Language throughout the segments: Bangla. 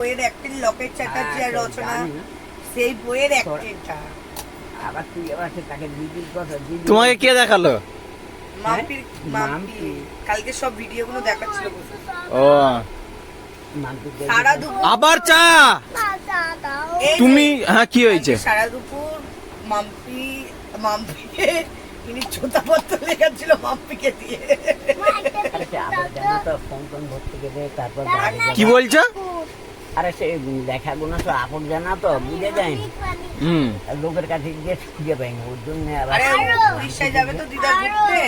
বইয়ের অ্যাক্টিং লকেট চ্যাটার্জি আর রচনা, সেই বইয়ের অ্যাক্টিংটা। আবার তুই আবার তাকে দিদির কথা দিদি তোমাকে কে দেখালো? মাম্পি কালকে সব ভিডিওগুলো দেখাচ্ছিল। ও সারা দুপুর আবার চা। তুমি হ্যাঁ কি হয়েছে? সারা দুপুর মাম্পিকে ইনি জুতা পত্র লেখাচ্ছিল মাম্পিকে দিয়ে। ফোন টোন ভর্তি করে তারপর কি বলছো? আরে সে লেখাগুলো তো আপন জানা তো বুঝে যায়নি। লোকের কাছে গিয়ে খুঁজে পাইনি, ওর জন্য আবার উড়িষ্যায় যাবে তো দিদা ঘুরতে,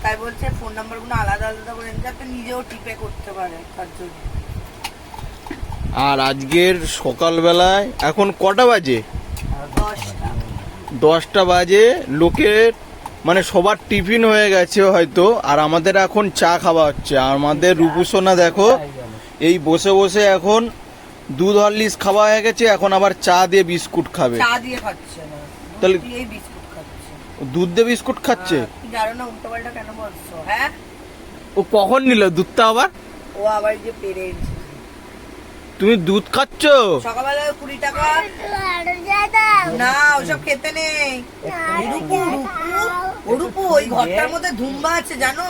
তাই বলছে ফোন নাম্বার গুলো আলাদা আলাদা করে যাতে নিজেও টিপে করতে পারে তার জন্য। আর আজকের সকালবেলায় এখন কটা বাজে? 10টা বাজে। লোকের মানে সবার টিফিন হয়ে গেছে হয়তো, আর আমাদের এখন চা খাওয়া হচ্ছে। আমাদের রূপসোনা দেখো এই বসে বসে এখন দুধ হরলিক্স খাওয়া হয়ে গেছে, এখন আবার চা দিয়ে বিস্কুট খাবে। চা দিয়ে খাচ্ছে না, তাহলে এই বিস্কুট খাচ্ছে। দুধ দিয়ে বিস্কুট খাচ্ছে? জানো না উল্টোপাল্টা কেন বলছো? হ্যাঁ ও কখন নিল দুধটা আবার? ও আবার যে পেরেন্ট। তুমি দুধ খাচ্ছ সকালবেলা 20 টাকা না, ওসব খেতে নেই। রূপু ওই ঘরটার মধ্যে ধুম্বা আছে জানো,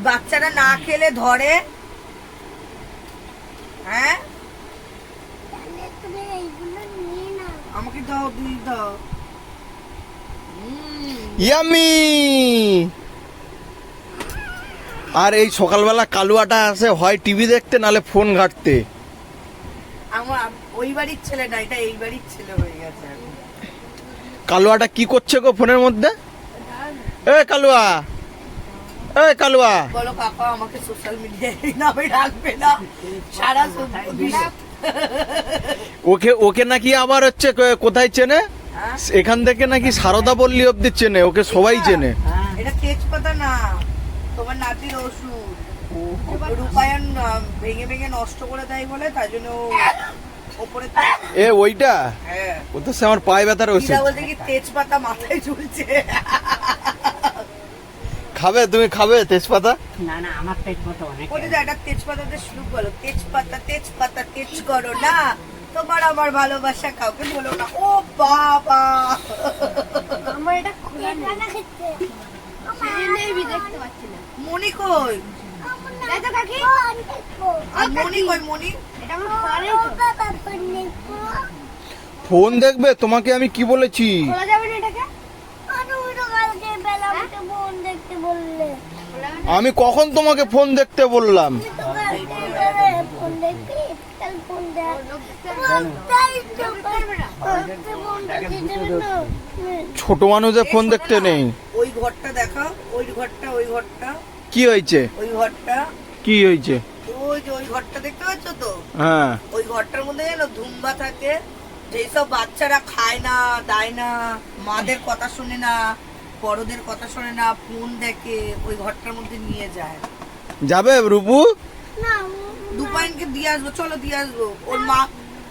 বাচ্চারা না খেলে ধরে। হ্যাঁ আমাকে দাও, দুই দাও। ইয়ামি। আর এই সকালবেলা কালুয়াটা আসে হয় টিভি দেখতে নালে ফোন ঘাঁটতে। আমার ওই বাড়ির ছেলে না, এটা এই বাড়ির ছেলে হয়ে গেছে। কালুয়াটা কি করছে গো ফোনের মধ্যে? এ কালুয়া, এ কালুয়া বলো কাকা আমাকে সোশ্যাল মিডিয়ায় নামে রাখবে না সারা ওকে ওকে নাকি আবার হচ্ছে কোথায় চেনে, এখান থেকে নাকি সারদা পল্লী অব্দি চেনে, ওকে সবাই চেনে। এটা তেজপাতা না, তোমার নাতির ওষুধ। রূপায়ণ ভেঙে ভেঙে নষ্ট করে দেয় বলে, তাই জন্য ওপরে। এ ওইটা? হ্যাঁ ও তো সে আমার পায়ে ব্যথার ওষুধ। বলতে কি তেজপাতা মাথায় ঝুলছে। খাবে তুমি, খাবে তেজপাতা? না না আমার তেজপাতা অনেক। ওই যে একটা তেজপাতাতে শুরু করো, তেজপাতা তেজপাতা তেজ করো না, তোমার আমার ভালোবাসা কাউকে বলো না। ও বাবা আমার এটা খোলা না খেতে আমি দেখতে পাচ্ছি না। মনি কই? দেখো কাকি, আর মনি কই? মনি এটা আমার খোলা তো। ফোন দেখবে? তোমাকে আমি কি বলেছি? খোলা যাবে না এটাকে? তুমি তো কালকে বেলা উঠে ফোন দেখতে বললে। আমি কখন তোমাকে ফোন দেখতে বললাম? তুমি তো কালকে ফোন দেখতে, কাল ফোন দেখ। তাই তো করবে না। ফোন দেখতে না। ছোট মানুষদের ফোন দেখতে নেই। ওই ঘরটা দেখা, ওই ঘরটা, ওই ঘরটা কি হয়েছে? ওই ঘরটা কি হয়েছে? ওই যে ওই ঘরটা দেখতে পাচ্ছ তো? হ্যাঁ ওই ঘরটার মধ্যে যেন ধুম্বা থাকে, যেসব বাচ্চারা খায় না, দায় না, মাদের কথা শুনে না, বড়দের কথা শুনে না, ফোন দেখে, ওই ঘরটার মধ্যে নিয়ে যায়। যাবে রূপু? না দুপাইনকে দিয়ে আসবো, চলো দিয়ে আসবো। ওর মা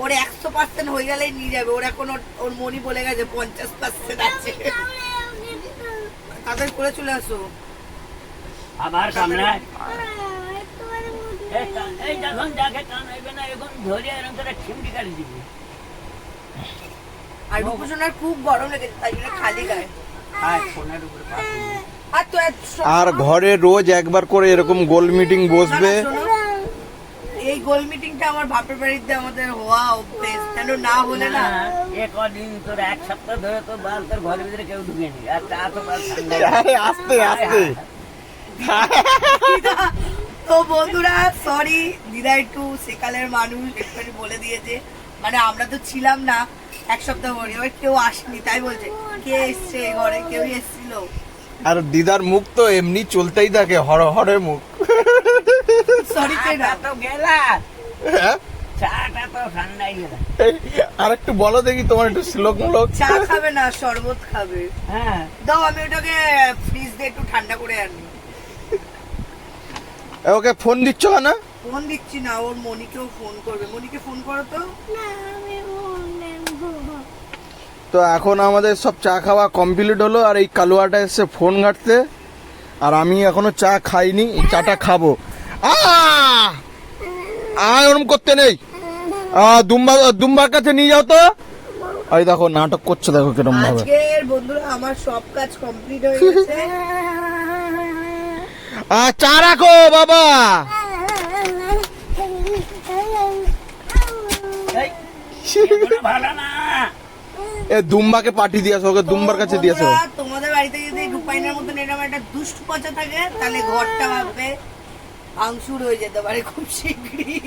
ওর 100% হয়ে গেলেই নিয়ে যাবে। ওর এখন ওর মনি বলে গেছে 50% আছে। তাদের করে চলে আসো। আবার কামড়ায়। এই যখন যাকে কান হইবে না এখন ধরে এরকম করে ছিমটি কাটি দিবি। আর রূপসোনার খুব গরম লেগেছে, তাই জন্য খালি গায়ে। আর ফোনের উপরে পা দিবি। আর তো আর ঘরে রোজ একবার করে এরকম গোল মিটিং বসবে। এই গোল মিটিংটা আমার বাপের বাড়িতে আমাদের হওয়া অভ্যেস, কেন না হলে না। কদিন তোর এক সপ্তাহ ধরে তো বাল তোর ঘরের ভিতরে কেউ ঢুকেনি, আর তা তো বাল ঠান্ডা। আস্তে আস্তে। তো বন্ধুরা সরি, দিদা একটু সেকালের মানুষ একটু বলে দিয়েছে, মানে আমরা তো ছিলাম না এক সপ্তাহ পরে, এবার কেউ আসেনি, তাই বলছে কে এসছে ঘরে, কেউ এসছিল। আর দিদার মুখ তো এমনি চলতেই থাকে, হর হরে মুখ। সরি চাটা তো গেলা, হ্যাঁ? চাটা তো ঠান্ডাই গেলা। আর একটু বলো দেখি, তোমার একটু শ্লোক মুলোক। চা খাবে না, শরবত খাবে। হ্যাঁ দাও আমি ওটাকে ফ্রিজ দিয়ে একটু ঠান্ডা করে আনি। ওকে ফোন দিচ্ছ না? ফোন দিচ্ছি না, ওর মনিকেও ফোন করবে। মনিকে ফোন করো তো। না আমি ফোন দেখবো। তো এখন আমাদের সব চা খাওয়া কমপ্লিট হলো, আর এই কালুয়াটা এসে ফোন ঘাঁটতে, আর আমি এখনো চা খাইনি, চাটা খাবো। ওরম করতে নেই। দুম্বার কাছে নিয়ে যাও তো। এই দেখো নাটক করছে, দেখো কিরম ভাবে। আজকের বন্ধুরা আমার সব কাজ কমপ্লিট হয়ে গেছে। চা রাখো বাবা। ভালো না। এ দুম্বাকে পাঠিয়ে দিয়েছো, ওকে দুম্বার কাছে দিয়েছো। বন্ধুরা, তোমাদের বাড়িতে যদি রূপাইনের মতন এরকম একটা দুষ্টু পচা থাকে তাহলে ঘরটা ভাববে ভাঙচুর হয়ে যেতে পারে খুব শীঘ্রই।